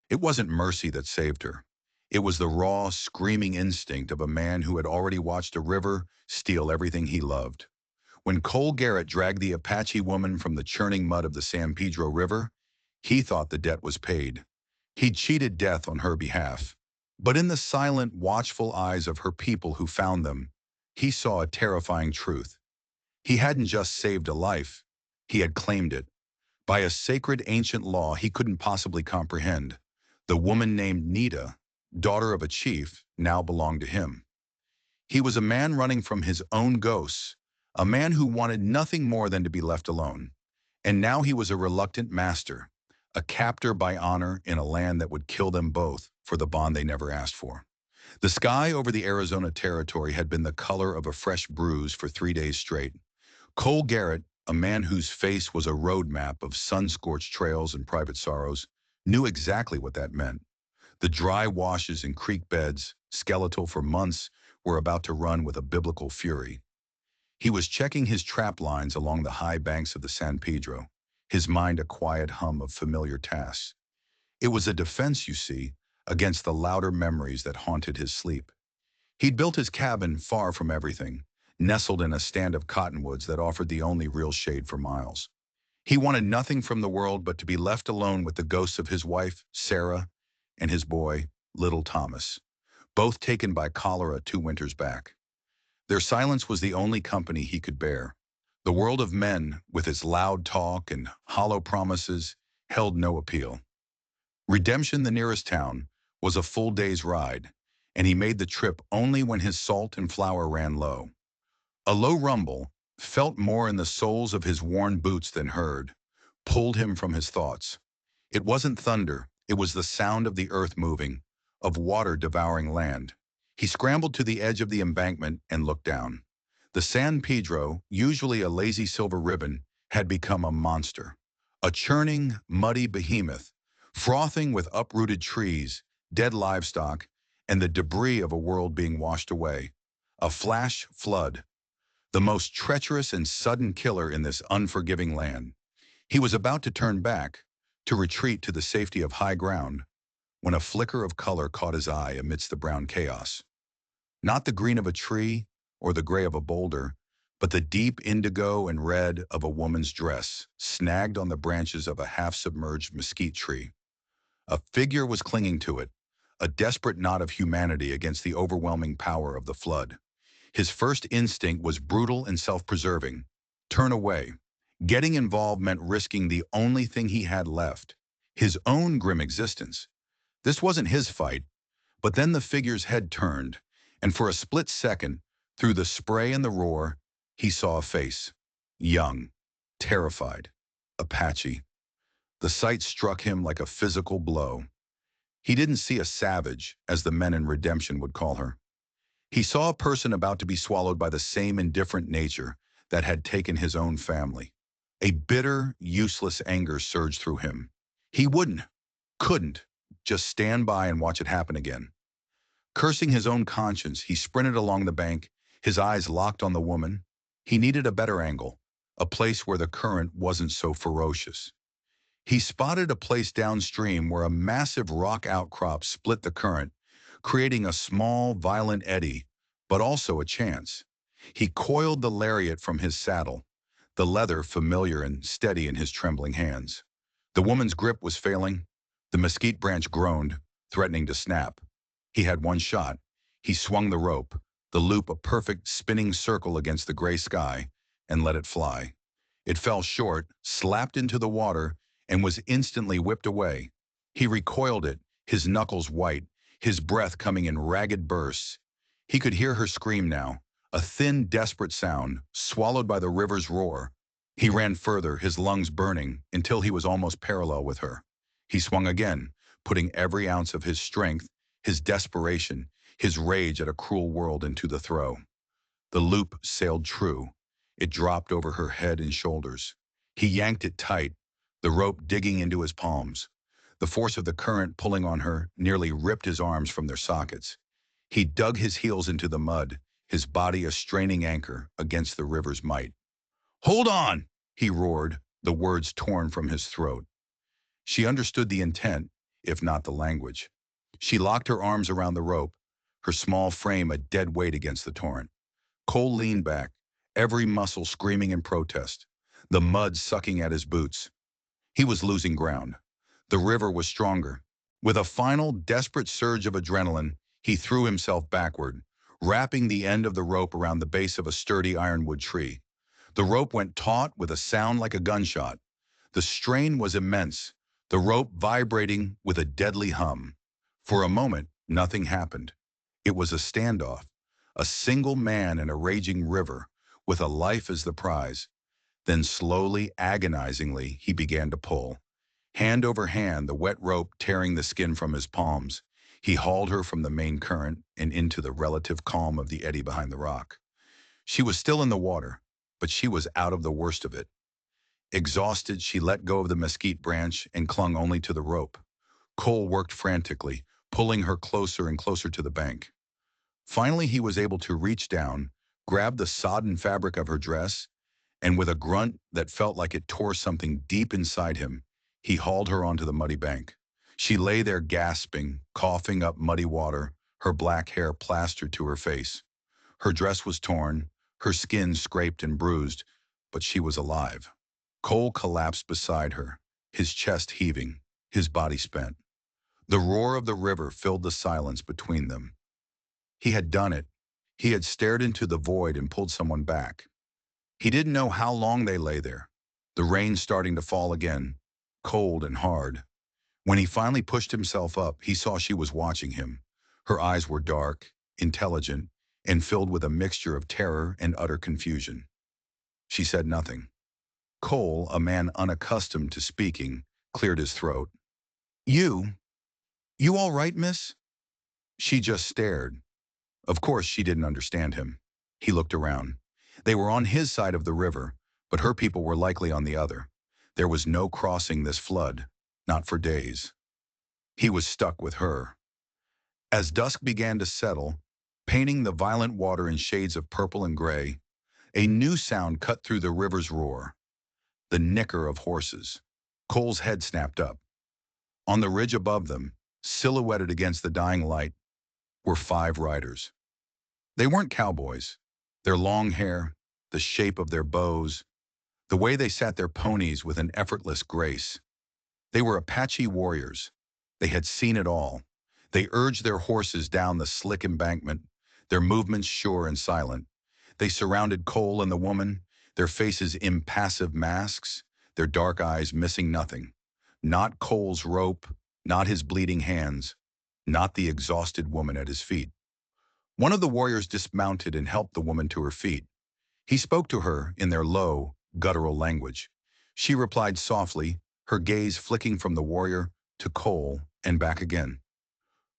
It wasn't mercy that saved her. It was the raw, screaming instinct of a man who had already watched a river steal everything he loved. When Cole Garrett dragged the Apache woman from the churning mud of the San Pedro River, he thought the debt was paid. He'd cheated death on her behalf. But in the silent, watchful eyes of her people who found them, he saw a terrifying truth. He hadn't just saved a life, he had claimed it. By a sacred ancient law he couldn't possibly comprehend. The woman named Nita, daughter of a chief, now belonged to him. He was a man running from his own ghosts, a man who wanted nothing more than to be left alone. And now he was a reluctant master, a captor by honor in a land that would kill them both for the bond they never asked for. The sky over the Arizona territory had been the color of a fresh bruise for 3 days straight. Cole Garrett, a man whose face was a roadmap of sun-scorched trails and private sorrows, knew exactly what that meant. The dry washes and creek beds, skeletal for months, were about to run with a biblical fury. He was checking his trap lines along the high banks of the San Pedro, his mind a quiet hum of familiar tasks. It was a defense, you see, against the louder memories that haunted his sleep. He'd built his cabin far from everything, nestled in a stand of cottonwoods that offered the only real shade for miles. He wanted nothing from the world but to be left alone with the ghosts of his wife, Sarah, and his boy, little Thomas, both taken by cholera 2 winters back. Their silence was the only company he could bear. The world of men, with its loud talk and hollow promises, held no appeal. Redemption, the nearest town, was a full day's ride, and he made the trip only when his salt and flour ran low. A low rumble, felt more in the soles of his worn boots than heard, pulled him from his thoughts. It wasn't thunder, it was the sound of the earth moving, of water devouring land. He scrambled to the edge of the embankment and looked down. The San Pedro, usually a lazy silver ribbon, had become a monster. A churning, muddy behemoth, frothing with uprooted trees, dead livestock, and the debris of a world being washed away. A flash flood, the most treacherous and sudden killer in this unforgiving land. He was about to turn back, to retreat to the safety of high ground, when a flicker of color caught his eye amidst the brown chaos. Not the green of a tree or the gray of a boulder, but the deep indigo and red of a woman's dress, snagged on the branches of a half-submerged mesquite tree. A figure was clinging to it, a desperate knot of humanity against the overwhelming power of the flood. His first instinct was brutal and self-preserving. Turn away. Getting involved meant risking the only thing he had left, his own grim existence. This wasn't his fight, but then the figure's head turned, and for a split second, through the spray and the roar, he saw a face. Young, terrified, Apache. The sight struck him like a physical blow. He didn't see a savage, as the men in Redemption would call her. He saw a person about to be swallowed by the same indifferent nature that had taken his own family. A bitter, useless anger surged through him. He couldn't, just stand by and watch it happen again. Cursing his own conscience, he sprinted along the bank, his eyes locked on the woman. He needed a better angle, a place where the current wasn't so ferocious. He spotted a place downstream where a massive rock outcrop split the current, creating a small, violent eddy, but also a chance. He coiled the lariat from his saddle, the leather familiar and steady in his trembling hands. The woman's grip was failing. The mesquite branch groaned, threatening to snap. He had one shot. He swung the rope, the loop a perfect spinning circle against the gray sky, and let it fly. It fell short, slapped into the water, and was instantly whipped away. He recoiled it, his knuckles white, his breath coming in ragged bursts. He could hear her scream now, a thin, desperate sound, swallowed by the river's roar. He ran further, his lungs burning, until he was almost parallel with her. He swung again, putting every ounce of his strength, his desperation, his rage at a cruel world into the throw. The loop sailed true. It dropped over her head and shoulders. He yanked it tight, the rope digging into his palms. The force of the current pulling on her nearly ripped his arms from their sockets. He dug his heels into the mud, his body a straining anchor against the river's might. "Hold on!" he roared, the words torn from his throat. She understood the intent. if not the language. She locked her arms around the rope, her small frame a dead weight against the torrent. Cole leaned back, every muscle screaming in protest, the mud sucking at his boots. He was losing ground. The river was stronger. With a final, desperate surge of adrenaline, he threw himself backward, wrapping the end of the rope around the base of a sturdy ironwood tree. The rope went taut with a sound like a gunshot. The strain was immense, the rope vibrating with a deadly hum. For a moment, nothing happened. It was a standoff, a single man in a raging river, with a life as the prize. Then slowly, agonizingly, he began to pull. Hand over hand, the wet rope tearing the skin from his palms. He hauled her from the main current and into the relative calm of the eddy behind the rock. She was still in the water, but she was out of the worst of it. Exhausted, she let go of the mesquite branch and clung only to the rope. Cole worked frantically, pulling her closer and closer to the bank. Finally, he was able to reach down, grab the sodden fabric of her dress, and with a grunt that felt like it tore something deep inside him, he hauled her onto the muddy bank. She lay there gasping, coughing up muddy water, her black hair plastered to her face. Her dress was torn, her skin scraped and bruised, but she was alive. Cole collapsed beside her, his chest heaving, his body spent. The roar of the river filled the silence between them. He had done it. He had stared into the void and pulled someone back. He didn't know how long they lay there, the rain starting to fall again, cold and hard. When he finally pushed himself up, he saw she was watching him. Her eyes were dark, intelligent, and filled with a mixture of terror and utter confusion. She said nothing. Cole, a man unaccustomed to speaking, cleared his throat. You? You all right, miss? She just stared. Of course, she didn't understand him. He looked around. They were on his side of the river, but her people were likely on the other. There was no crossing this flood, not for days. He was stuck with her. As dusk began to settle, painting the violent water in shades of purple and gray, a new sound cut through the river's roar, the nicker of horses. Cole's head snapped up. On the ridge above them, silhouetted against the dying light, were 5 riders. They weren't cowboys. Their long hair, the shape of their bows, the way they sat their ponies with an effortless grace. They were Apache warriors. They had seen it all. They urged their horses down the slick embankment, their movements sure and silent. They surrounded Cole and the woman, their faces impassive masks, their dark eyes missing nothing. Not Cole's rope, not his bleeding hands, not the exhausted woman at his feet. One of the warriors dismounted and helped the woman to her feet. He spoke to her in their low, guttural language. She replied softly, her gaze flicking from the warrior to Cole and back again.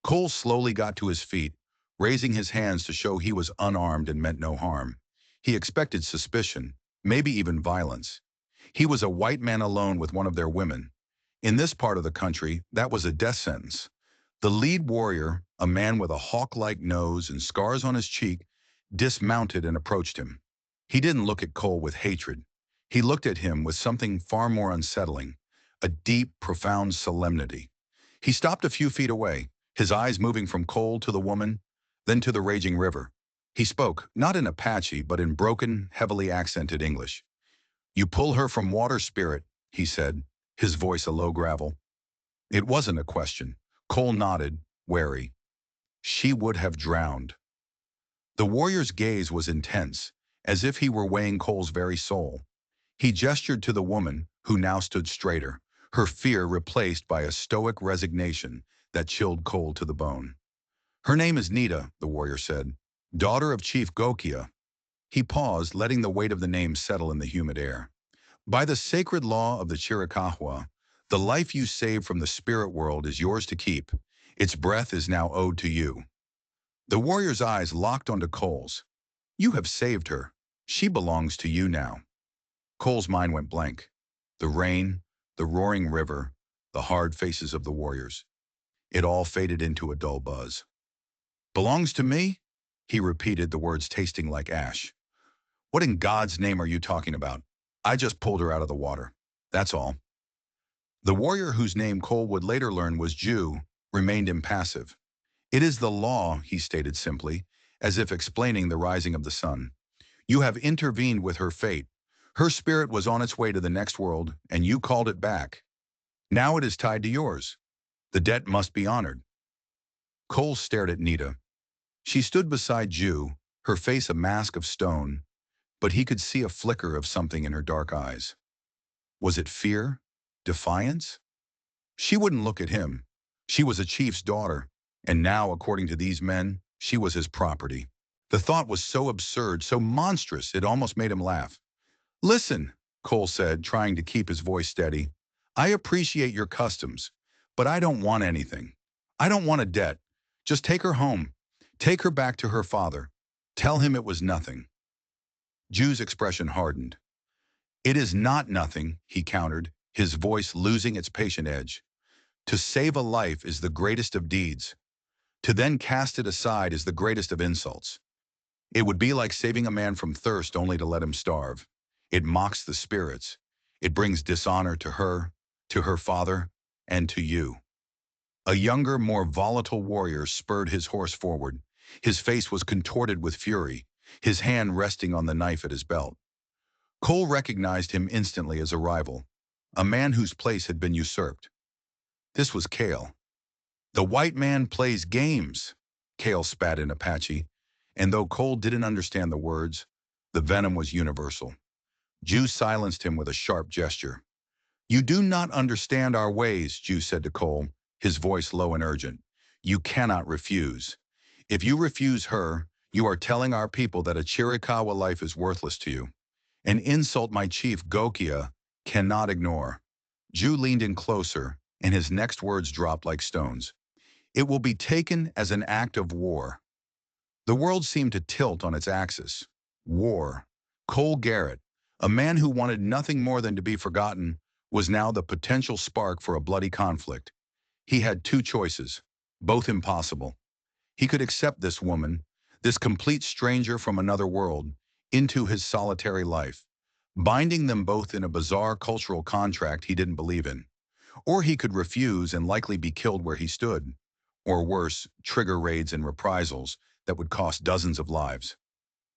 Cole slowly got to his feet, raising his hands to show he was unarmed and meant no harm. He expected suspicion, maybe even violence. He was a white man alone with one of their women. In this part of the country, that was a death sentence. The lead warrior, a man with a hawk-like nose and scars on his cheek, dismounted and approached him. He didn't look at Cole with hatred. He looked at him with something far more unsettling, a deep, profound solemnity. He stopped a few feet away, his eyes moving from Cole to the woman, then to the raging river. He spoke, not in Apache, but in broken, heavily accented English. "You pull her from water, spirit," he said, his voice a low gravel. It wasn't a question. Cole nodded, wary. She would have drowned. The warrior's gaze was intense, as if he were weighing Cole's very soul. He gestured to the woman, who now stood straighter, her fear replaced by a stoic resignation that chilled Cole to the bone. "Her name is Nita," the warrior said, "daughter of Chief Gokia." He paused, letting the weight of the name settle in the humid air. "By the sacred law of the Chiricahua, the life you saved from the spirit world is yours to keep. Its breath is now owed to you." The warrior's eyes locked onto Cole's. "You have saved her. She belongs to you now." Cole's mind went blank. The rain, the roaring river, the hard faces of the warriors. It all faded into a dull buzz. "Belongs to me?" He repeated, the words tasting like ash. "What in God's name are you talking about? I just pulled her out of the water. That's all." The warrior, whose name Cole would later learn was Jew, remained impassive. "It is the law," he stated simply, as if explaining the rising of the sun. "You have intervened with her fate. Her spirit was on its way to the next world, and you called it back. Now it is tied to yours. The debt must be honored." Cole stared at Nita. She stood beside Jew, her face a mask of stone, but he could see a flicker of something in her dark eyes. Was it fear? Defiance? She wouldn't look at him. She was a chief's daughter, and now, according to these men, she was his property. The thought was so absurd, so monstrous, it almost made him laugh. "Listen," Cole said, trying to keep his voice steady. "I appreciate your customs, but I don't want anything. I don't want a debt. Just take her home. Take her back to her father. Tell him it was nothing." Jew's expression hardened. "It is not nothing," he countered, his voice losing its patient edge. "To save a life is the greatest of deeds. To then cast it aside is the greatest of insults. It would be like saving a man from thirst only to let him starve. It mocks the spirits. It brings dishonor to her father, and to you." A younger, more volatile warrior spurred his horse forward. His face was contorted with fury, his hand resting on the knife at his belt. Cole recognized him instantly as a rival, a man whose place had been usurped. This was Kale. "The white man plays games," Kale spat in Apache, and though Cole didn't understand the words, the venom was universal. Jew silenced him with a sharp gesture. "You do not understand our ways," Jew said to Cole, his voice low and urgent. "You cannot refuse. If you refuse her, you are telling our people that a Chiricahua life is worthless to you. An insult my chief Gokia cannot ignore." Jew leaned in closer, and his next words dropped like stones. "It will be taken as an act of war." The world seemed to tilt on its axis. War. Cole Garrett, a man who wanted nothing more than to be forgotten, was now the potential spark for a bloody conflict. He had two choices, both impossible. He could accept this woman, this complete stranger from another world, into his solitary life, binding them both in a bizarre cultural contract he didn't believe in. Or he could refuse and likely be killed where he stood. Or worse, trigger raids and reprisals that would cost dozens of lives.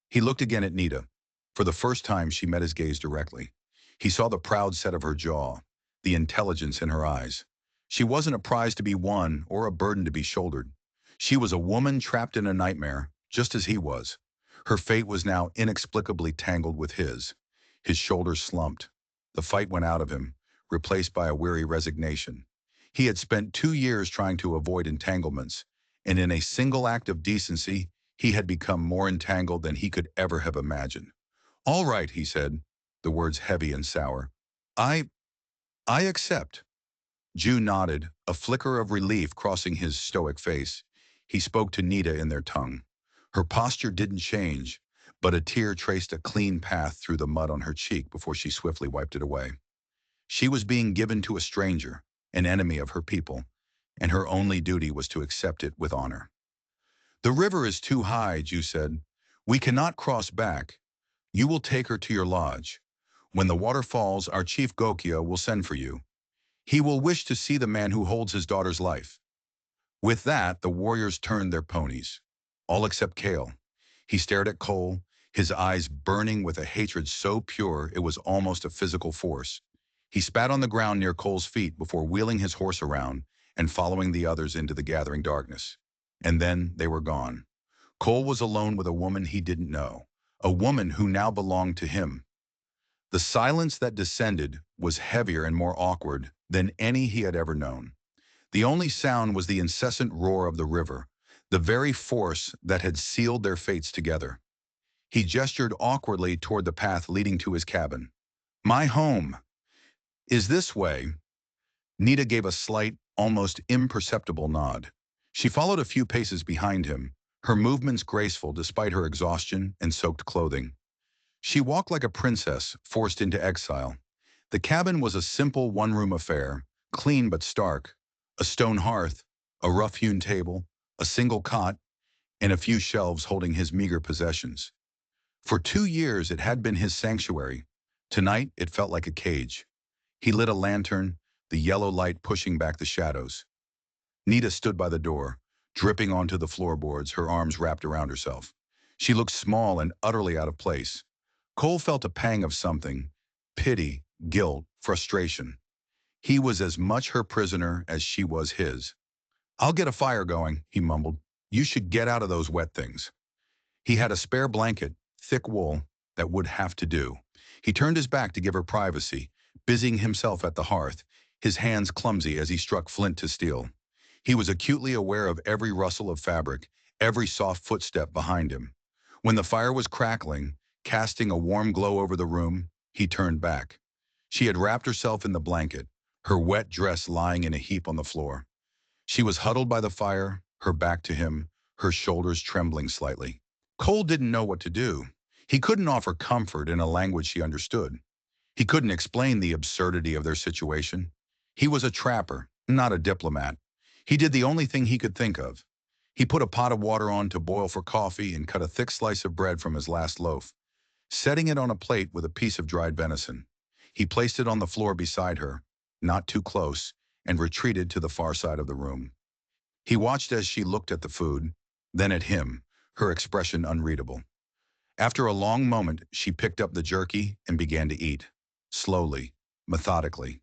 He looked again at Nita. For the first time, she met his gaze directly. He saw the proud set of her jaw, the intelligence in her eyes. She wasn't a prize to be won or a burden to be shouldered. She was a woman trapped in a nightmare, just as he was. Her fate was now inexplicably tangled with his. His shoulders slumped. The fight went out of him, replaced by a weary resignation. He had spent 2 years trying to avoid entanglements, and in a single act of decency, he had become more entangled than he could ever have imagined. "All right," he said, the words heavy and sour. I, I accept." Jew nodded, a flicker of relief crossing his stoic face. He spoke to Nita in their tongue. Her posture didn't change, but a tear traced a clean path through the mud on her cheek before she swiftly wiped it away. She was being given to a stranger, an enemy of her people, and her only duty was to accept it with honor. "The river is too high," Jew said. "We cannot cross back. You will take her to your lodge. When the water falls, our chief Gokia will send for you. He will wish to see the man who holds his daughter's life." With that, the warriors turned their ponies. All except Kale. He stared at Cole, his eyes burning with a hatred so pure it was almost a physical force. He spat on the ground near Cole's feet before wheeling his horse around and following the others into the gathering darkness. And then they were gone. Cole was alone with a woman he didn't know, a woman who now belonged to him. The silence that descended was heavier and more awkward than any he had ever known. The only sound was the incessant roar of the river, the very force that had sealed their fates together. He gestured awkwardly toward the path leading to his cabin. "My home is this way." Nita gave a slight, almost imperceptible nod. She followed a few paces behind him, her movements graceful despite her exhaustion and soaked clothing. She walked like a princess forced into exile. The cabin was a simple one-room affair, clean but stark. A stone hearth, a rough-hewn table, a single cot, and a few shelves holding his meager possessions. For 2 years it had been his sanctuary. Tonight it felt like a cage. He lit a lantern, the yellow light pushing back the shadows. Nita stood by the door, dripping onto the floorboards, her arms wrapped around herself. She looked small and utterly out of place. Cole felt a pang of something, pity, guilt, frustration. He was as much her prisoner as she was his. "I'll get a fire going," he mumbled. "You should get out of those wet things." He had a spare blanket, thick wool, that would have to do. He turned his back to give her privacy, busying himself at the hearth, his hands clumsy as he struck flint to steel. He was acutely aware of every rustle of fabric, every soft footstep behind him. When the fire was crackling, casting a warm glow over the room, he turned back. She had wrapped herself in the blanket, her wet dress lying in a heap on the floor. She was huddled by the fire, her back to him, her shoulders trembling slightly. Cole didn't know what to do. He couldn't offer comfort in a language she understood. He couldn't explain the absurdity of their situation. He was a trapper, not a diplomat. He did the only thing he could think of. He put a pot of water on to boil for coffee and cut a thick slice of bread from his last loaf, setting it on a plate with a piece of dried venison. He placed it on the floor beside her, not too close, and retreated to the far side of the room. He watched as she looked at the food, then at him, her expression unreadable. After a long moment, she picked up the jerky and began to eat, slowly, methodically.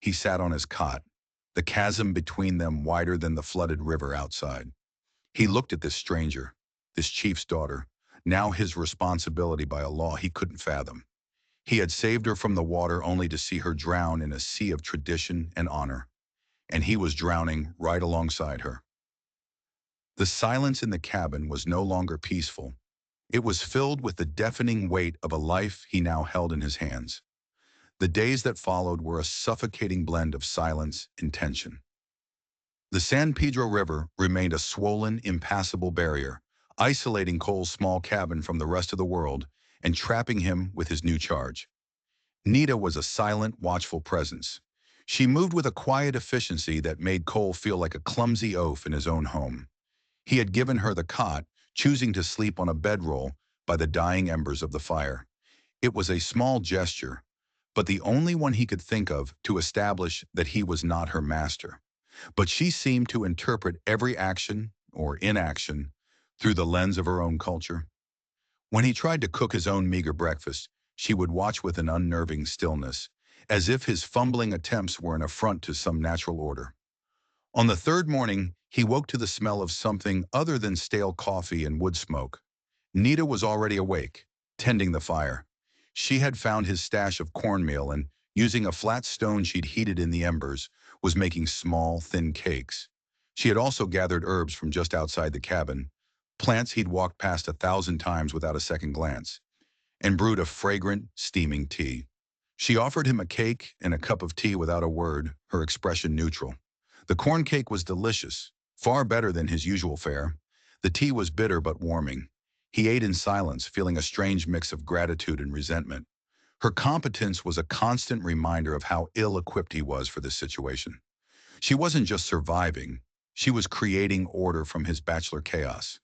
He sat on his cot, the chasm between them wider than the flooded river outside. He looked at this stranger, this chief's daughter, now his responsibility by a law he couldn't fathom. He had saved her from the water only to see her drown in a sea of tradition and honor, and he was drowning right alongside her. The silence in the cabin was no longer peaceful. It was filled with the deafening weight of a life he now held in his hands. The days that followed were a suffocating blend of silence and tension. The San Pedro River remained a swollen, impassable barrier, isolating Cole's small cabin from the rest of the world and trapping him with his new charge. Nita was a silent, watchful presence. She moved with a quiet efficiency that made Cole feel like a clumsy oaf in his own home. He had given her the cot, choosing to sleep on a bedroll by the dying embers of the fire. It was a small gesture, but the only one he could think of to establish that he was not her master. But she seemed to interpret every action, or inaction, through the lens of her own culture. When he tried to cook his own meager breakfast, she would watch with an unnerving stillness, as if his fumbling attempts were an affront to some natural order. On the third morning, he woke to the smell of something other than stale coffee and wood smoke. Nita was already awake, tending the fire. She had found his stash of cornmeal and, using a flat stone she'd heated in the embers, was making small, thin cakes. She had also gathered herbs from just outside the cabin, plants he'd walked past 1,000 times without a second glance, and brewed a fragrant, steaming tea. She offered him a cake and a cup of tea without a word, her expression neutral. The corn cake was delicious, far better than his usual fare. The tea was bitter but warming. He ate in silence, feeling a strange mix of gratitude and resentment. Her competence was a constant reminder of how ill-equipped he was for this situation. She wasn't just surviving, she was creating order from his bachelor chaos.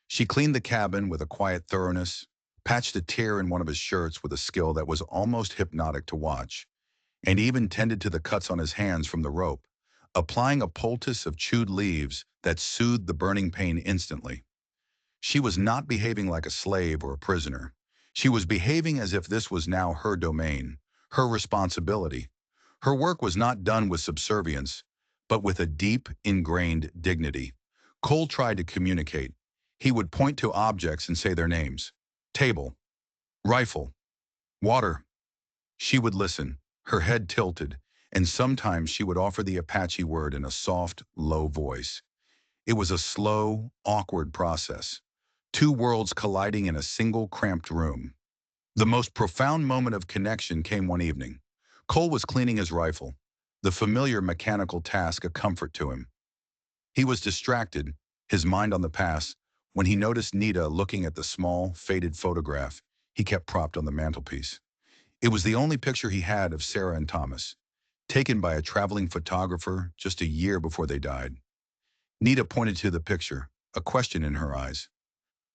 She cleaned the cabin with a quiet thoroughness, patched a tear in one of his shirts with a skill that was almost hypnotic to watch, and even tended to the cuts on his hands from the rope, applying a poultice of chewed leaves that soothed the burning pain instantly. She was not behaving like a slave or a prisoner. She was behaving as if this was now her domain, her responsibility. Her work was not done with subservience, but with a deep, ingrained dignity. Cole tried to communicate. He would point to objects and say their names. Table, rifle, water. She would listen, her head tilted, and sometimes she would offer the Apache word in a soft, low voice. It was a slow, awkward process. Two worlds colliding in a single cramped room. The most profound moment of connection came one evening. Cole was cleaning his rifle, the familiar mechanical task a comfort to him. He was distracted, his mind on the past, when he noticed Nita looking at the small, faded photograph he kept propped on the mantelpiece. It was the only picture he had of Sarah and Thomas, taken by a traveling photographer just a year before they died. Nita pointed to the picture, a question in her eyes.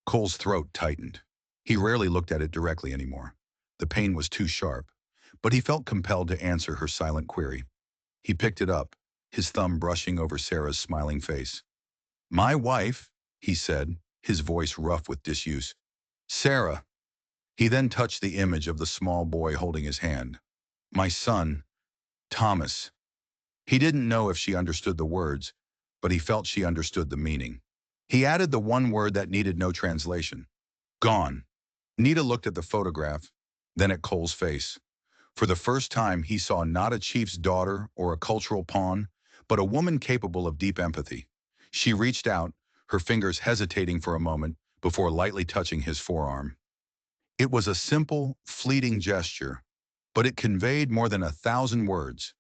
Cole's throat tightened. He rarely looked at it directly anymore. The pain was too sharp, but he felt compelled to answer her silent query. He picked it up, his thumb brushing over Sarah's smiling face. "My wife," he said, his voice rough with disuse. "Sarah." He then touched the image of the small boy holding his hand. "My son, Thomas." He didn't know if she understood the words, but he felt she understood the meaning. He added the one word that needed no translation. "Gone." Nita looked at the photograph, then at Cole's face. For the first time, he saw not a chief's daughter or a cultural pawn, but a woman capable of deep empathy. She reached out, her fingers hesitating for a moment before lightly touching his forearm. It was a simple, fleeting gesture, but it conveyed more than 1,000 words.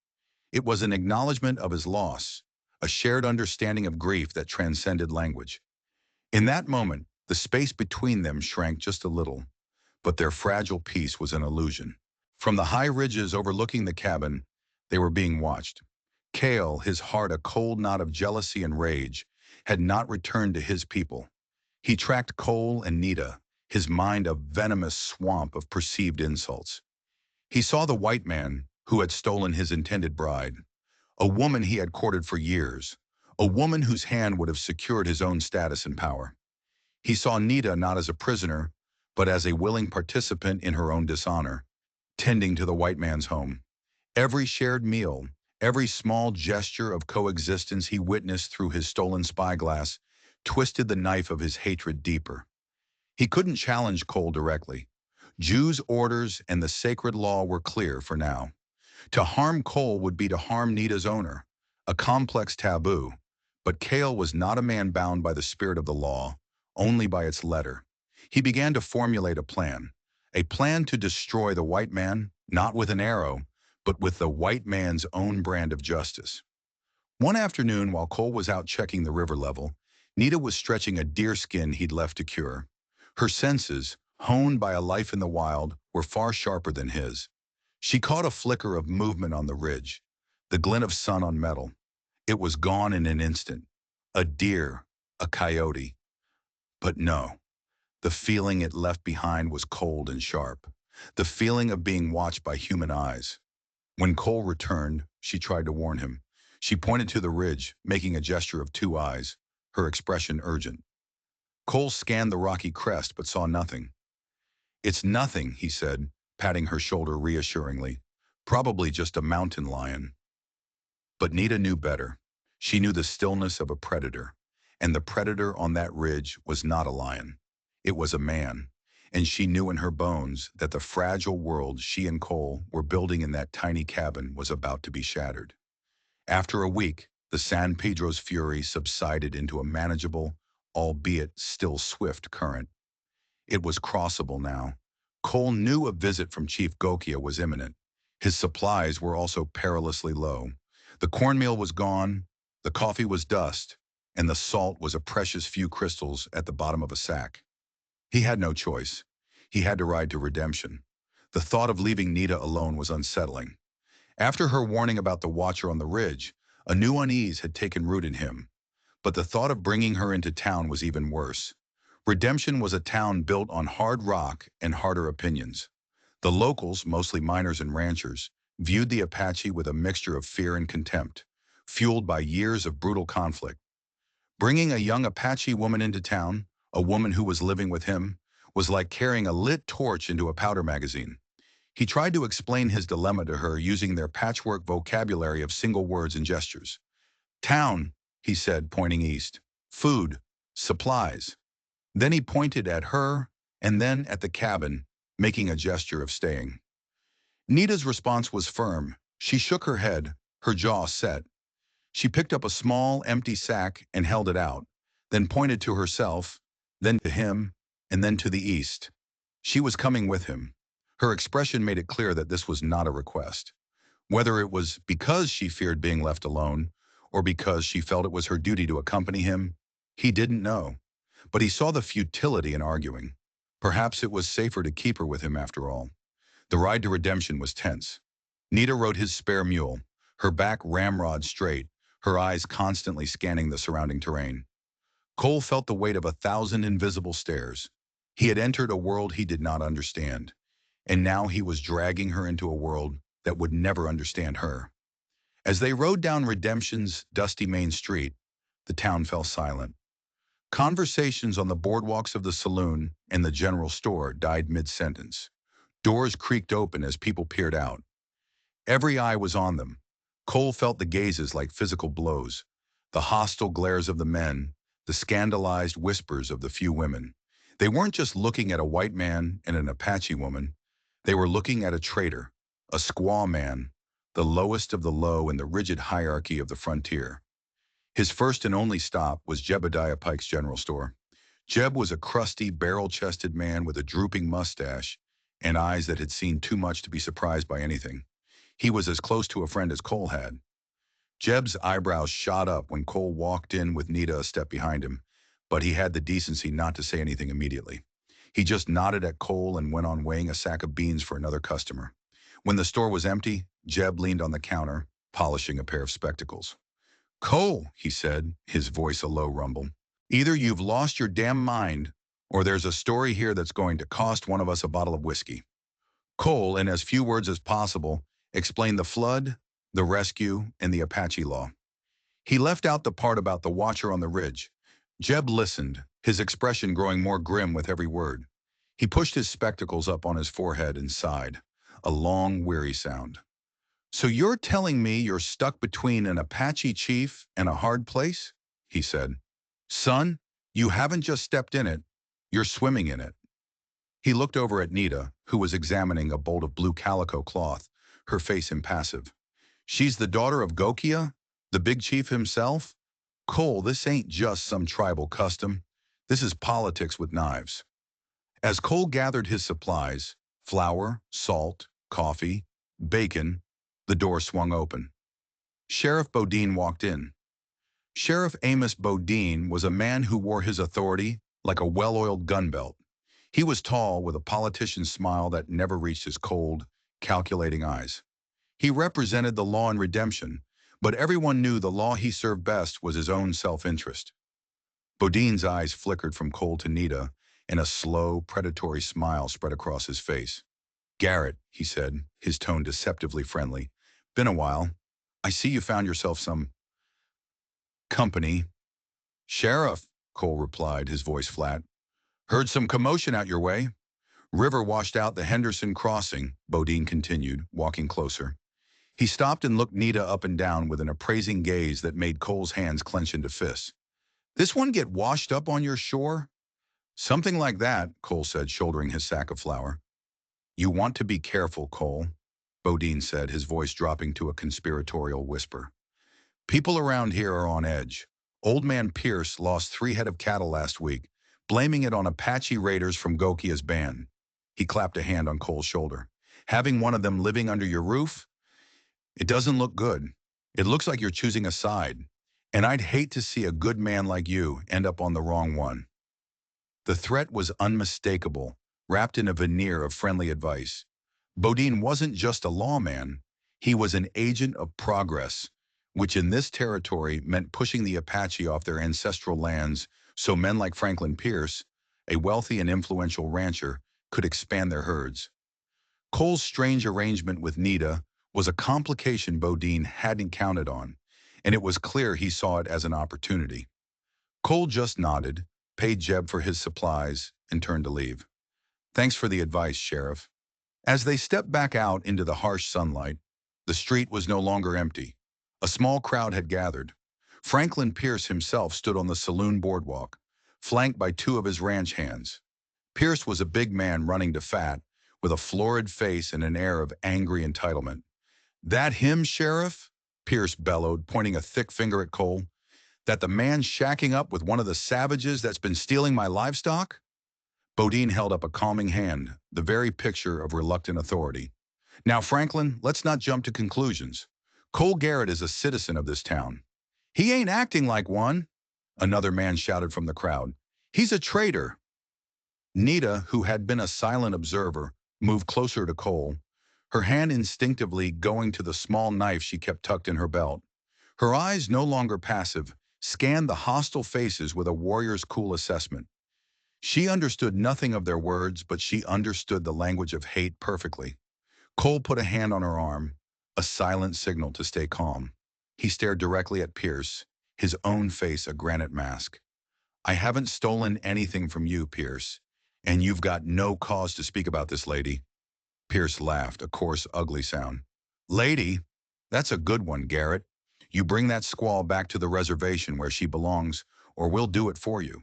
It was an acknowledgement of his loss, a shared understanding of grief that transcended language. In that moment, the space between them shrank just a little, but their fragile peace was an illusion. From the high ridges overlooking the cabin, they were being watched. Cale, his heart a cold knot of jealousy and rage, had not returned to his people. He tracked Cole and Nita, his mind a venomous swamp of perceived insults. He saw the white man who had stolen his intended bride, a woman he had courted for years, a woman whose hand would have secured his own status and power. He saw Nita not as a prisoner, but as a willing participant in her own dishonor, tending to the white man's home. Every shared meal, every small gesture of coexistence he witnessed through his stolen spyglass twisted the knife of his hatred deeper. He couldn't challenge Cole directly. Jews' orders and the sacred law were clear for now. To harm Cole would be to harm Nita's owner, a complex taboo. But Cale was not a man bound by the spirit of the law, only by its letter. He began to formulate a plan to destroy the white man, not with an arrow, but with the white man's own brand of justice. One afternoon, while Cole was out checking the river level, Nita was stretching a deerskin he'd left to cure. Her senses, honed by a life in the wild, were far sharper than his. She caught a flicker of movement on the ridge, the glint of sun on metal. It was gone in an instant. A deer, a coyote. But no, the feeling it left behind was cold and sharp. The feeling of being watched by human eyes. When Cole returned, she tried to warn him. She pointed to the ridge, making a gesture of two eyes, her expression urgent. Cole scanned the rocky crest but saw nothing. "It's nothing," he said, patting her shoulder reassuringly. "Probably just a mountain lion." But Nita knew better. She knew the stillness of a predator. And the predator on that ridge was not a lion. It was a man. And she knew in her bones that the fragile world she and Cole were building in that tiny cabin was about to be shattered. After a week, the San Pedro's fury subsided into a manageable, albeit still swift current. It was crossable now. Cole knew a visit from Chief Gokia was imminent. His supplies were also perilously low. The cornmeal was gone, the coffee was dust, and the salt was a precious few crystals at the bottom of a sack. He had no choice. He had to ride to redemption. The thought of leaving Nita alone was unsettling. After her warning about the watcher on the ridge, a new unease had taken root in him. But the thought of bringing her into town was even worse. Redemption was a town built on hard rock and harder opinions. The locals, mostly miners and ranchers, viewed the Apache with a mixture of fear and contempt, fueled by years of brutal conflict. Bringing a young Apache woman into town, a woman who was living with him, was like carrying a lit torch into a powder magazine. He tried to explain his dilemma to her using their patchwork vocabulary of single words and gestures. "Town," he said, pointing east. "Food. Supplies." Then he pointed at her, and then at the cabin, making a gesture of staying. Nita's response was firm. She shook her head, her jaw set. She picked up a small, empty sack and held it out, then pointed to herself, then to him, and then to the east. She was coming with him. Her expression made it clear that this was not a request. Whether it was because she feared being left alone, or because she felt it was her duty to accompany him, he didn't know. But he saw the futility in arguing. Perhaps it was safer to keep her with him after all. The ride to redemption was tense. Nita rode his spare mule, her back ramrod straight, her eyes constantly scanning the surrounding terrain. Cole felt the weight of 1,000 invisible stares. He had entered a world he did not understand, and now he was dragging her into a world that would never understand her. As they rode down Redemption's dusty main street, the town fell silent. Conversations on the boardwalks of the saloon and the general store died mid-sentence. Doors creaked open as people peered out. Every eye was on them. Cole felt the gazes like physical blows, the hostile glares of the men, the scandalized whispers of the few women. They weren't just looking at a white man and an Apache woman. They were looking at a traitor, a squaw man, the lowest of the low in the rigid hierarchy of the frontier. His first and only stop was Jebediah Pike's general store. Jeb was a crusty, barrel-chested man with a drooping mustache and eyes that had seen too much to be surprised by anything. He was as close to a friend as Cole had. Jeb's eyebrows shot up when Cole walked in with Nita a step behind him, but he had the decency not to say anything immediately. He just nodded at Cole and went on weighing a sack of beans for another customer. When the store was empty, Jeb leaned on the counter, polishing a pair of spectacles. "Cole," he said, his voice a low rumble, "either you've lost your damn mind, or there's a story here that's going to cost one of us a bottle of whiskey." Cole, in as few words as possible, explained the flood, the rescue, and the Apache law. He left out the part about the watcher on the ridge. Jeb listened, his expression growing more grim with every word. He pushed his spectacles up on his forehead and sighed, a long, weary sound. "So you're telling me you're stuck between an Apache chief and a hard place?" he said. "Son, you haven't just stepped in it, you're swimming in it." He looked over at Nita, who was examining a bolt of blue calico cloth, her face impassive. "She's the daughter of Gokia, the big chief himself? Cole, this ain't just some tribal custom. This is politics with knives." As Cole gathered his supplies, flour, salt, coffee, bacon, the door swung open. Sheriff Bodine walked in. Sheriff Amos Bodine was a man who wore his authority like a well-oiled gun belt. He was tall, with a politician's smile that never reached his cold, calculating eyes. He represented the law and redemption, but everyone knew the law he served best was his own self-interest. Bodine's eyes flickered from Cole to Nita, and a slow, predatory smile spread across his face. "Garrett," he said, his tone deceptively friendly. "Been a while. I see you found yourself some company." "Sheriff," Cole replied, his voice flat. "Heard some commotion out your way." "River washed out the Henderson crossing," Bodine continued, walking closer. He stopped and looked Nita up and down with an appraising gaze that made Cole's hands clench into fists. "This one get washed up on your shore?" "Something like that," Cole said, shouldering his sack of flour. "You want to be careful, Cole," Bodine said, his voice dropping to a conspiratorial whisper. "People around here are on edge. Old man Pierce lost 3 head of cattle last week, blaming it on Apache raiders from Gokia's band." He clapped a hand on Cole's shoulder. "Having one of them living under your roof? It doesn't look good. It looks like you're choosing a side. And I'd hate to see a good man like you end up on the wrong one." The threat was unmistakable, wrapped in a veneer of friendly advice. Bodine wasn't just a lawman. He was an agent of progress, which in this territory meant pushing the Apache off their ancestral lands so men like Franklin Pierce, a wealthy and influential rancher, could expand their herds. Cole's strange arrangement with Nita was a complication Bodine hadn't counted on, and it was clear he saw it as an opportunity. Cole just nodded, paid Jeb for his supplies, and turned to leave. "Thanks for the advice, Sheriff." As they stepped back out into the harsh sunlight, the street was no longer empty. A small crowd had gathered. Franklin Pierce himself stood on the saloon boardwalk, flanked by 2 of his ranch hands. Pierce was a big man running to fat, with a florid face and an air of angry entitlement. "That him, Sheriff?" Pierce bellowed, pointing a thick finger at Cole. "That the man shacking up with one of the savages that's been stealing my livestock?" Bodine held up a calming hand, the very picture of reluctant authority. "Now, Franklin, let's not jump to conclusions. Cole Garrett is a citizen of this town." "He ain't acting like one," another man shouted from the crowd. "He's a traitor." Nita, who had been a silent observer, moved closer to Cole, her hand instinctively going to the small knife she kept tucked in her belt. Her eyes, no longer passive, scanned the hostile faces with a warrior's cool assessment. She understood nothing of their words, but she understood the language of hate perfectly. Cole put a hand on her arm. a silent signal to stay calm. He stared directly at Pierce, his own face a granite mask. I haven't stolen anything from you, Pierce, and you've got no cause to speak about this lady. Pierce laughed, a coarse, ugly sound. Lady? That's a good one, Garrett. You bring that squaw back to the reservation where she belongs, or we'll do it for you.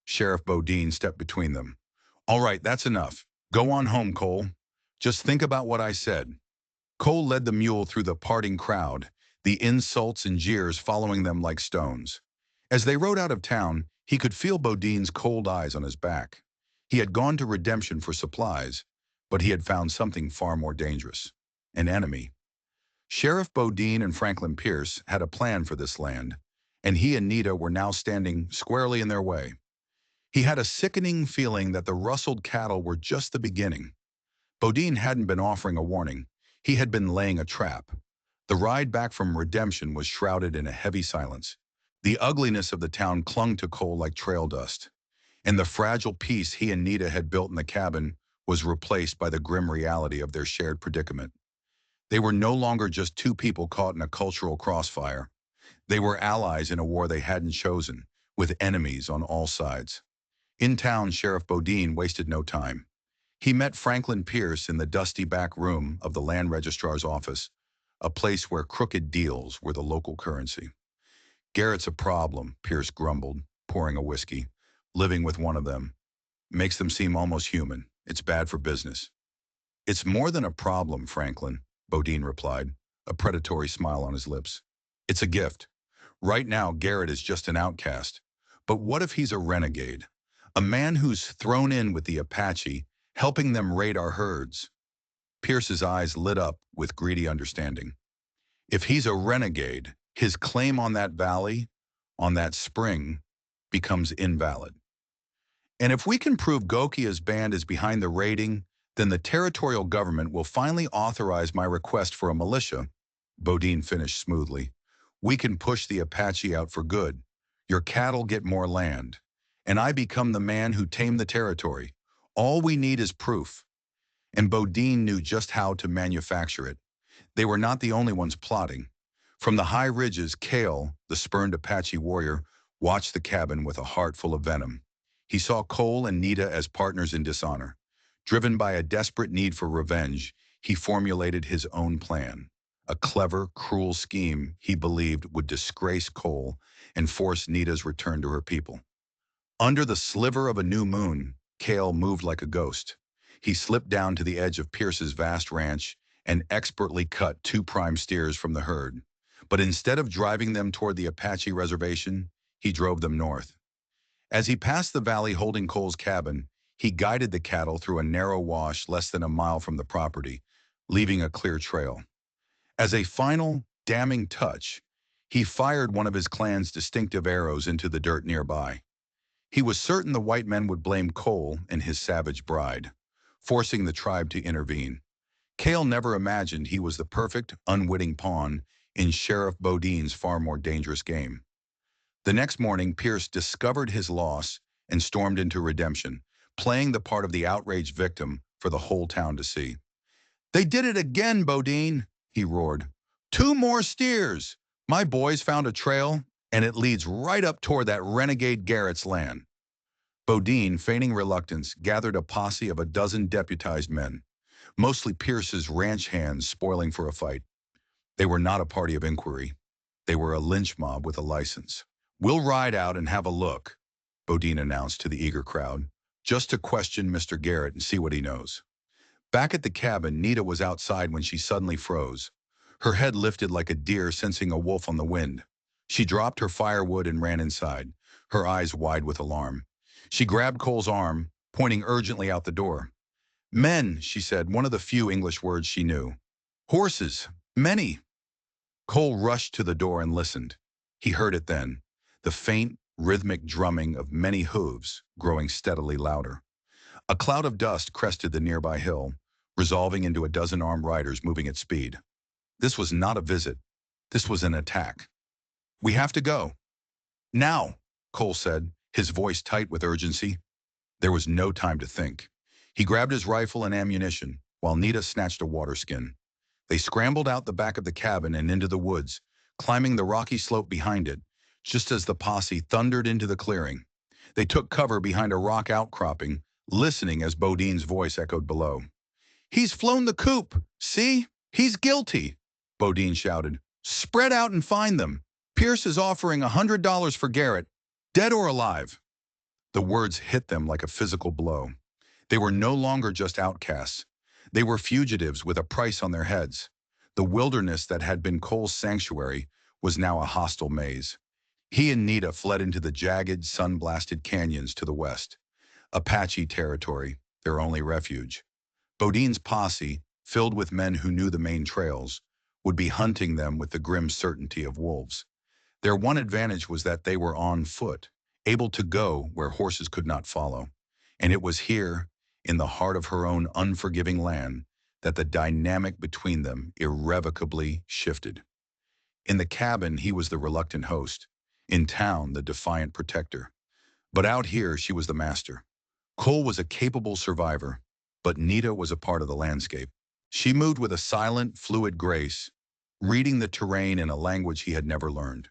Sheriff Bodine stepped between them. All right, that's enough. Go on home, Cole. Just think about what I said. Cole led the mule through the parting crowd, the insults and jeers following them like stones. As they rode out of town, he could feel Bodine's cold eyes on his back. He had gone to Redemption for supplies, but he had found something far more dangerous. An enemy. Sheriff Bodine and Franklin Pierce had a plan for this land, and he and Nita were now standing squarely in their way. He had a sickening feeling that the rustled cattle were just the beginning. Bodine hadn't been offering a warning. He had been laying a trap. The ride back from Redemption was shrouded in a heavy silence. The ugliness of the town clung to Cole like trail dust, and the fragile peace he and Nita had built in the cabin was replaced by the grim reality of their shared predicament. They were no longer just two people caught in a cultural crossfire. They were allies in a war they hadn't chosen, with enemies on all sides. In town, Sheriff Bodine wasted no time. He met Franklin Pierce in the dusty back room of the land registrar's office, a place where crooked deals were the local currency. Garrett's a problem, Pierce grumbled, pouring a whiskey. Living with one of them makes them seem almost human. It's bad for business. It's more than a problem, Franklin, Bodine replied, a predatory smile on his lips. It's a gift. Right now, Garrett is just an outcast. But what if he's a renegade? A man who's thrown in with the Apache, helping them raid our herds. Pierce's eyes lit up with greedy understanding. If he's a renegade, his claim on that valley, on that spring, becomes invalid. And if we can prove Gokia's band is behind the raiding, then the territorial government will finally authorize my request for a militia. Bodine finished smoothly. We can push the Apache out for good. Your cattle get more land. And I become the man who tamed the territory. All we need is proof. And Bodine knew just how to manufacture it. They were not the only ones plotting. From the high ridges, Cale, the spurned Apache warrior, watched the cabin with a heart full of venom. He saw Cole and Nita as partners in dishonor. Driven by a desperate need for revenge, he formulated his own plan. A clever, cruel scheme he believed would disgrace Cole and force Nita's return to her people. Under the sliver of a new moon, Cale moved like a ghost. He slipped down to the edge of Pierce's vast ranch and expertly cut two prime steers from the herd. But instead of driving them toward the Apache reservation, he drove them north. As he passed the valley holding Cole's cabin, he guided the cattle through a narrow wash less than a mile from the property, leaving a clear trail. As a final, damning touch, he fired one of his clan's distinctive arrows into the dirt nearby. He was certain the white men would blame Cole and his savage bride, forcing the tribe to intervene. Cale never imagined he was the perfect, unwitting pawn in Sheriff Bodine's far more dangerous game. The next morning, Pierce discovered his loss and stormed into Redemption, playing the part of the outraged victim for the whole town to see. They did it again, Bodine, he roared. 2 more steers! My boys found a trail, and it leads right up toward that renegade Garrett's land. Bodine, feigning reluctance, gathered a posse of a dozen deputized men, mostly Pierce's ranch hands spoiling for a fight. They were not a party of inquiry. They were a lynch mob with a license. We'll ride out and have a look, Bodine announced to the eager crowd, just to question Mr. Garrett and see what he knows. Back at the cabin, Nita was outside when she suddenly froze. Her head lifted like a deer sensing a wolf on the wind. She dropped her firewood and ran inside, her eyes wide with alarm. She grabbed Cole's arm, pointing urgently out the door. Men, she said, one of the few English words she knew. Horses, many. Cole rushed to the door and listened. He heard it then, the faint, rhythmic drumming of many hooves growing steadily louder. A cloud of dust crested the nearby hill, resolving into a dozen armed riders moving at speed. This was not a visit. This was an attack. We have to go. Now, Cole said, his voice tight with urgency. There was no time to think. He grabbed his rifle and ammunition, while Nita snatched a water skin. They scrambled out the back of the cabin and into the woods, climbing the rocky slope behind it, just as the posse thundered into the clearing. They took cover behind a rock outcropping, listening as Bodine's voice echoed below. "He's flown the coop! See? He's guilty!" Bodine shouted. "Spread out and find them! Pierce is offering $100 for Garrett, dead or alive." The words hit them like a physical blow. They were no longer just outcasts. They were fugitives with a price on their heads. The wilderness that had been Cole's sanctuary was now a hostile maze. He and Nita fled into the jagged, sun-blasted canyons to the west. Apache territory, their only refuge. Bodine's posse, filled with men who knew the main trails, would be hunting them with the grim certainty of wolves. Their one advantage was that they were on foot, able to go where horses could not follow. And it was here, in the heart of her own unforgiving land, that the dynamic between them irrevocably shifted. In the cabin, he was the reluctant host. In town, the defiant protector. But out here, she was the master. Cole was a capable survivor, but Nita was a part of the landscape. She moved with a silent, fluid grace, reading the terrain in a language he had never learned.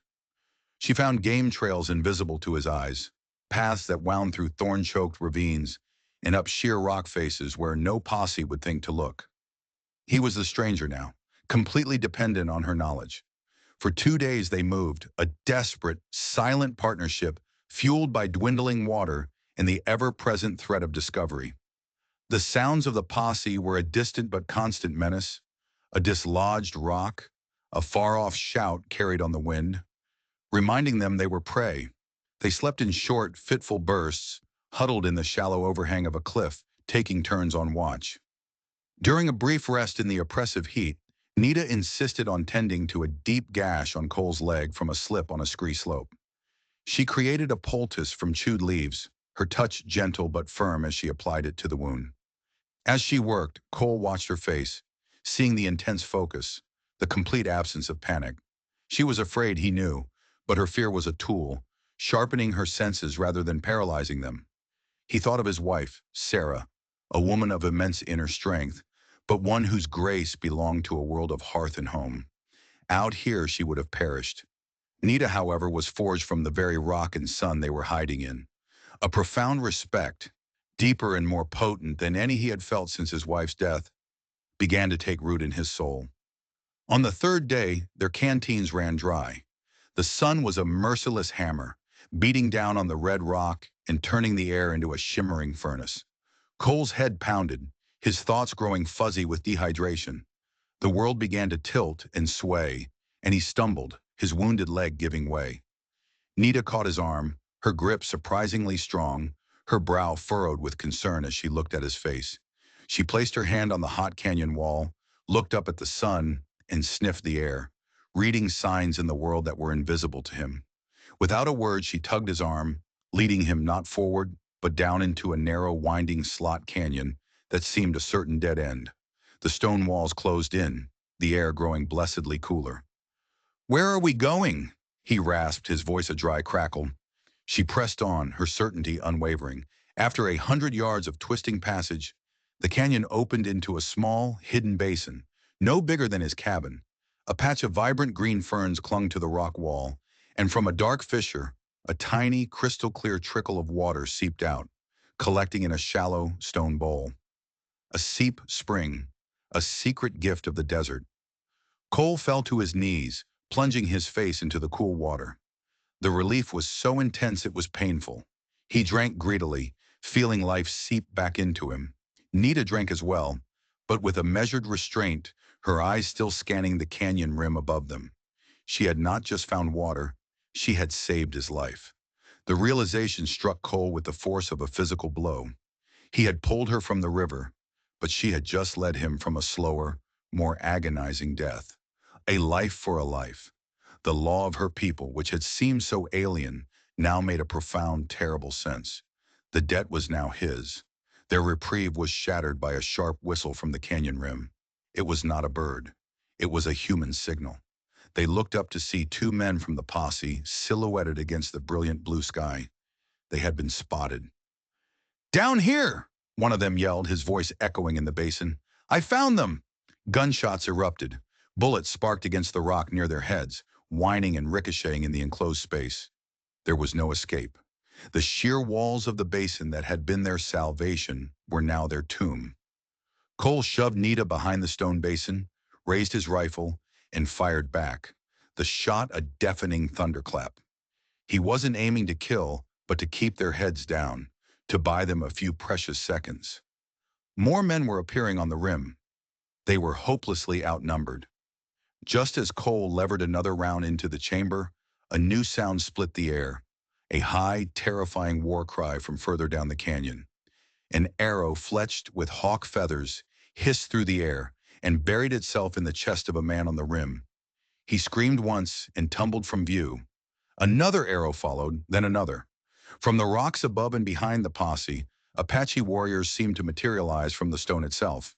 She found game trails invisible to his eyes, paths that wound through thorn-choked ravines and up sheer rock faces where no posse would think to look. He was the stranger now, completely dependent on her knowledge. For 2 days they moved, a desperate, silent partnership fueled by dwindling water and the ever-present threat of discovery. The sounds of the posse were a distant but constant menace, a dislodged rock, a far-off shout carried on the wind, reminding them they were prey. They slept in short, fitful bursts, huddled in the shallow overhang of a cliff, taking turns on watch. During a brief rest in the oppressive heat, Nita insisted on tending to a deep gash on Cole's leg from a slip on a scree slope. She created a poultice from chewed leaves, her touch gentle but firm as she applied it to the wound. As she worked, Cole watched her face, seeing the intense focus, the complete absence of panic. She was afraid, he knew, but her fear was a tool, sharpening her senses rather than paralyzing them. He thought of his wife, Sarah, a woman of immense inner strength, but one whose grace belonged to a world of hearth and home. Out here she would have perished. Nita, however, was forged from the very rock and sun they were hiding in. A profound respect, deeper and more potent than any he had felt since his wife's death, began to take root in his soul. On the third day, their canteens ran dry. The sun was a merciless hammer, beating down on the red rock and turning the air into a shimmering furnace. Cole's head pounded, his thoughts growing fuzzy with dehydration. The world began to tilt and sway, and he stumbled, his wounded leg giving way. Nita caught his arm, her grip surprisingly strong, her brow furrowed with concern as she looked at his face. She placed her hand on the hot canyon wall, looked up at the sun, and sniffed the air, reading signs in the world that were invisible to him. Without a word, she tugged his arm, leading him not forward, but down into a narrow, winding slot canyon that seemed a certain dead end. The stone walls closed in, the air growing blessedly cooler. "Where are we going?" he rasped, his voice a dry crackle. She pressed on, her certainty unwavering. After 100 yards of twisting passage, the canyon opened into a small, hidden basin, no bigger than his cabin. A patch of vibrant green ferns clung to the rock wall, and from a dark fissure, a tiny, crystal-clear trickle of water seeped out, collecting in a shallow stone bowl. A seep spring, a secret gift of the desert. Cole fell to his knees, plunging his face into the cool water. The relief was so intense it was painful. He drank greedily, feeling life seep back into him. Nita drank as well, but with a measured restraint, her eyes still scanning the canyon rim above them. She had not just found water, she had saved his life. The realization struck Cole with the force of a physical blow. He had pulled her from the river, but she had just led him from a slower, more agonizing death. A life for a life. The law of her people, which had seemed so alien, now made a profound, terrible sense. The debt was now his. Their reprieve was shattered by a sharp whistle from the canyon rim. It was not a bird. It was a human signal. They looked up to see two men from the posse, silhouetted against the brilliant blue sky. They had been spotted. "Down here!" one of them yelled, his voice echoing in the basin. "I found them! Gunshots erupted. Bullets sparked against the rock near their heads, whining and ricocheting in the enclosed space. There was no escape. The sheer walls of the basin that had been their salvation were now their tomb. Cole shoved Nita behind the stone basin, raised his rifle, and fired back. The shot a deafening thunderclap. He wasn't aiming to kill, but to keep their heads down, to buy them a few precious seconds. More men were appearing on the rim. They were hopelessly outnumbered. Just as Cole levered another round into the chamber, a new sound split the air, a high, terrifying war cry from further down the canyon. An arrow fletched with hawk feathers hissed through the air and buried itself in the chest of a man on the rim. He screamed once and tumbled from view. Another arrow followed, then another. From the rocks above and behind the posse, Apache warriors seemed to materialize from the stone itself.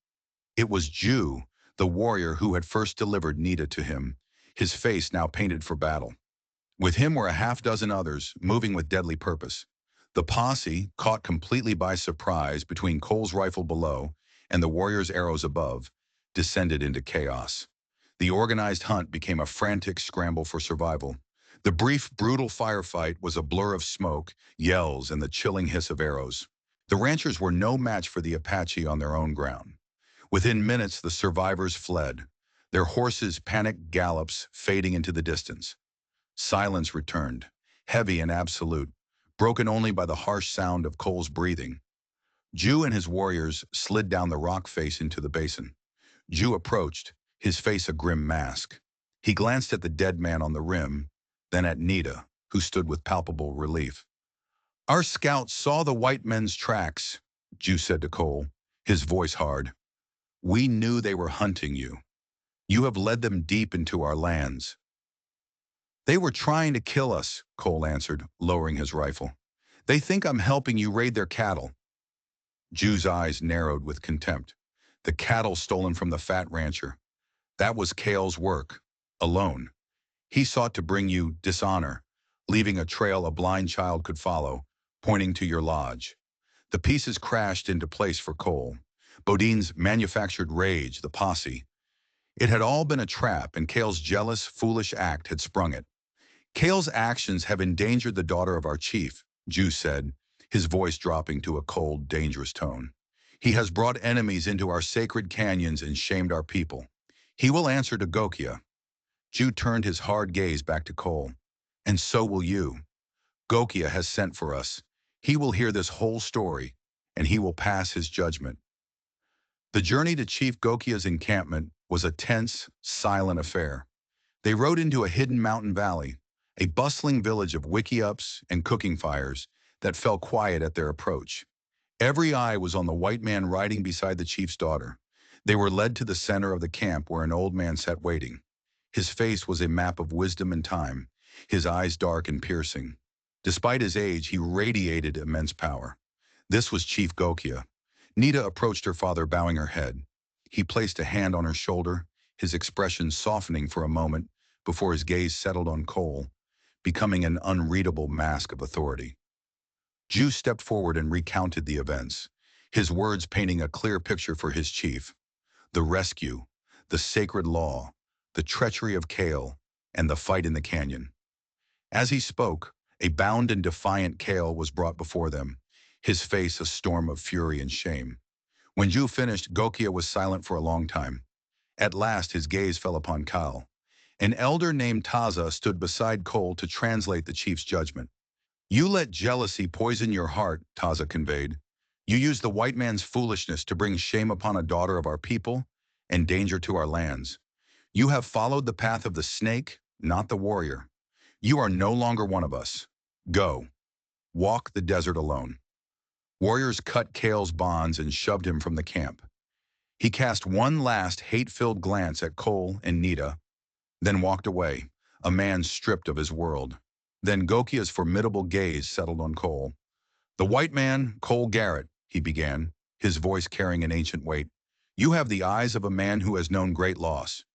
It was Jew, the warrior who had first delivered Nita to him, his face now painted for battle. With him were a half-dozen others, moving with deadly purpose. The posse, caught completely by surprise between Cole's rifle below and the warrior's arrows above, descended into chaos. The organized hunt became a frantic scramble for survival. The brief, brutal firefight was a blur of smoke, yells, and the chilling hiss of arrows. The ranchers were no match for the Apache on their own ground. Within minutes, the survivors fled, their horses' panicked gallops fading into the distance. Silence returned, heavy and absolute, broken only by the harsh sound of Cole's breathing. Jew and his warriors slid down the rock face into the basin. Jew approached, his face a grim mask. He glanced at the dead man on the rim, then at Nita, who stood with palpable relief. "Our scouts saw the white men's tracks," Jew said to Cole, his voice hard. "We knew they were hunting you. You have led them deep into our lands." "They were trying to kill us," Cole answered, lowering his rifle. "They think I'm helping you raid their cattle." Jew's eyes narrowed with contempt. The cattle stolen from the fat rancher. That was Cale's work, alone. He sought to bring you dishonor, leaving a trail a blind child could follow, pointing to your lodge. The pieces crashed into place for Cole. Bodine's manufactured rage, the posse. It had all been a trap, and Cale's jealous, foolish act had sprung it. "Cale's actions have endangered the daughter of our chief," Jew said, his voice dropping to a cold, dangerous tone. "He has brought enemies into our sacred canyons and shamed our people. He will answer to Gokia." Jew turned his hard gaze back to Cole. "And so will you. Gokia has sent for us. He will hear this whole story, and he will pass his judgment." The journey to Chief Gokia's encampment was a tense, silent affair. They rode into a hidden mountain valley, a bustling village of wickiups and cooking fires that fell quiet at their approach. Every eye was on the white man riding beside the chief's daughter. They were led to the center of the camp where an old man sat waiting. His face was a map of wisdom and time, his eyes dark and piercing. Despite his age, he radiated immense power. This was Chief Gokia. Nita approached her father, bowing her head. He placed a hand on her shoulder, his expression softening for a moment before his gaze settled on Cole, becoming an unreadable mask of authority. Jew stepped forward and recounted the events, his words painting a clear picture for his chief. The rescue, the sacred law, the treachery of Cale, and the fight in the canyon. As he spoke, a bound and defiant Cale was brought before them, his face a storm of fury and shame. When Jew finished, Gokia was silent for a long time. At last, his gaze fell upon Kyle. An elder named Taza stood beside Cole to translate the chief's judgment. "You let jealousy poison your heart," Taza conveyed. "You used the white man's foolishness to bring shame upon a daughter of our people and danger to our lands. You have followed the path of the snake, not the warrior. You are no longer one of us. Go. Walk the desert alone." Warriors cut Cale's bonds and shoved him from the camp. He cast one last hate-filled glance at Cole and Nita, then walked away, a man stripped of his world. Then Gokia's formidable gaze settled on Cole. "The white man, Cole Garrett," he began, his voice carrying an ancient weight. "You have the eyes of a man who has known great loss.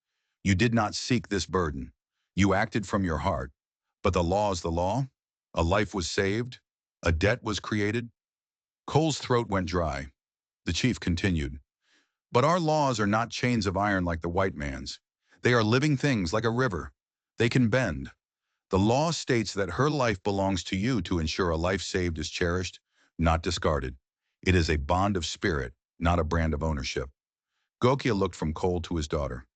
You did not seek this burden. You acted from your heart. But the law is the law. A life was saved. A debt was created." Cole's throat went dry. The chief continued. But our laws are not chains of iron like the white man's. They are living things like a river. They can bend. The law states that her life belongs to you to ensure a life saved is cherished, not discarded. It is a bond of spirit, not a brand of ownership. Gokia looked from Cole to his daughter.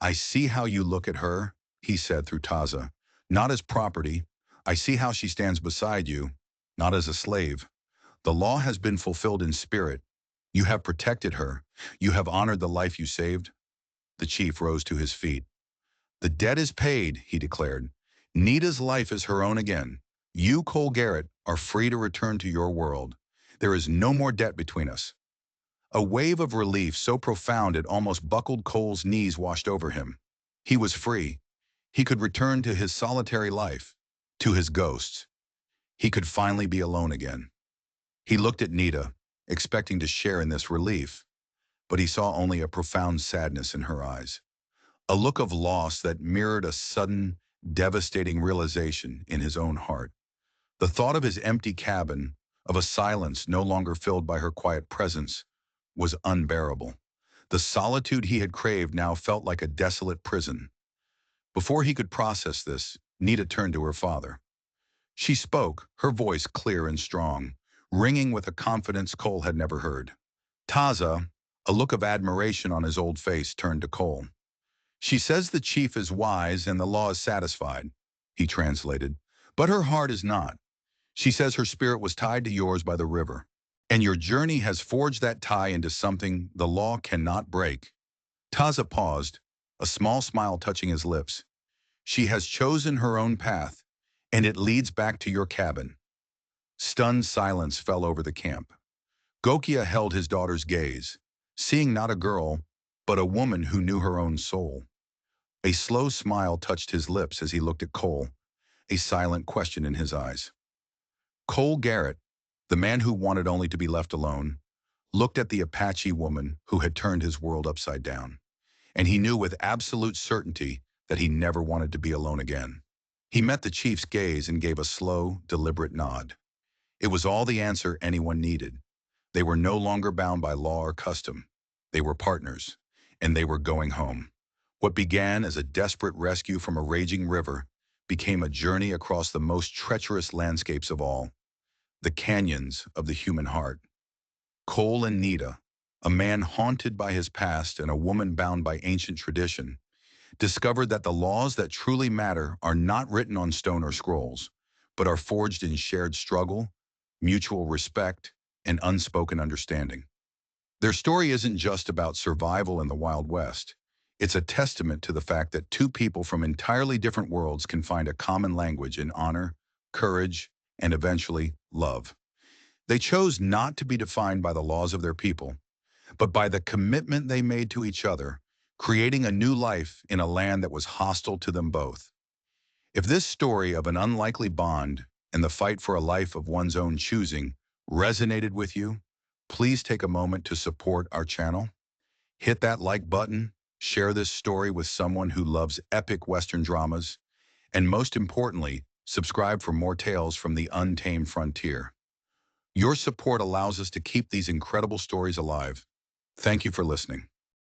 I see how you look at her, he said through Taza. Not as property. I see how she stands beside you, not as a slave. The law has been fulfilled in spirit. You have protected her. You have honored the life you saved. The chief rose to his feet. The debt is paid, he declared. Nita's life is her own again. You, Cole Garrett, are free to return to your world. There is no more debt between us. A wave of relief so profound it almost buckled Cole's knees washed over him. He was free. He could return to his solitary life, to his ghosts. He could finally be alone again. He looked at Nita, expecting to share in this relief, but he saw only a profound sadness in her eyes. A look of loss that mirrored a sudden, devastating realization in his own heart. The thought of his empty cabin, of a silence no longer filled by her quiet presence, was unbearable. The solitude he had craved now felt like a desolate prison. Before he could process this, Nita turned to her father. She spoke, her voice clear and strong, ringing with a confidence Cole had never heard. Taza, a look of admiration on his old face, turned to Cole. She says the chief is wise and the law is satisfied, he translated, but her heart is not. She says her spirit was tied to yours by the river, and your journey has forged that tie into something the law cannot break. Taza paused, a small smile touching his lips. She has chosen her own path, and it leads back to your cabin. Stunned silence fell over the camp. Gokia held his daughter's gaze, seeing not a girl, but a woman who knew her own soul. A slow smile touched his lips as he looked at Cole, a silent question in his eyes. Cole Garrett, the man who wanted only to be left alone, looked at the Apache woman who had turned his world upside down, and he knew with absolute certainty that he never wanted to be alone again. He met the chief's gaze and gave a slow, deliberate nod. It was all the answer anyone needed. They were no longer bound by law or custom. They were partners, and they were going home. What began as a desperate rescue from a raging river became a journey across the most treacherous landscapes of all, the canyons of the human heart. Cole and Nita, a man haunted by his past and a woman bound by ancient tradition, discovered that the laws that truly matter are not written on stone or scrolls, but are forged in shared struggle, mutual respect, and unspoken understanding. Their story isn't just about survival in the Wild West. It's a testament to the fact that two people from entirely different worlds can find a common language in honor, courage, and eventually, love. They chose not to be defined by the laws of their people, but by the commitment they made to each other, creating a new life in a land that was hostile to them both. If this story of an unlikely bond and the fight for a life of one's own choosing resonated with you, please take a moment to support our channel. Hit that like button, share this story with someone who loves epic Western dramas, and most importantly, subscribe for more tales from the untamed frontier. Your support allows us to keep these incredible stories alive. Thank you for listening.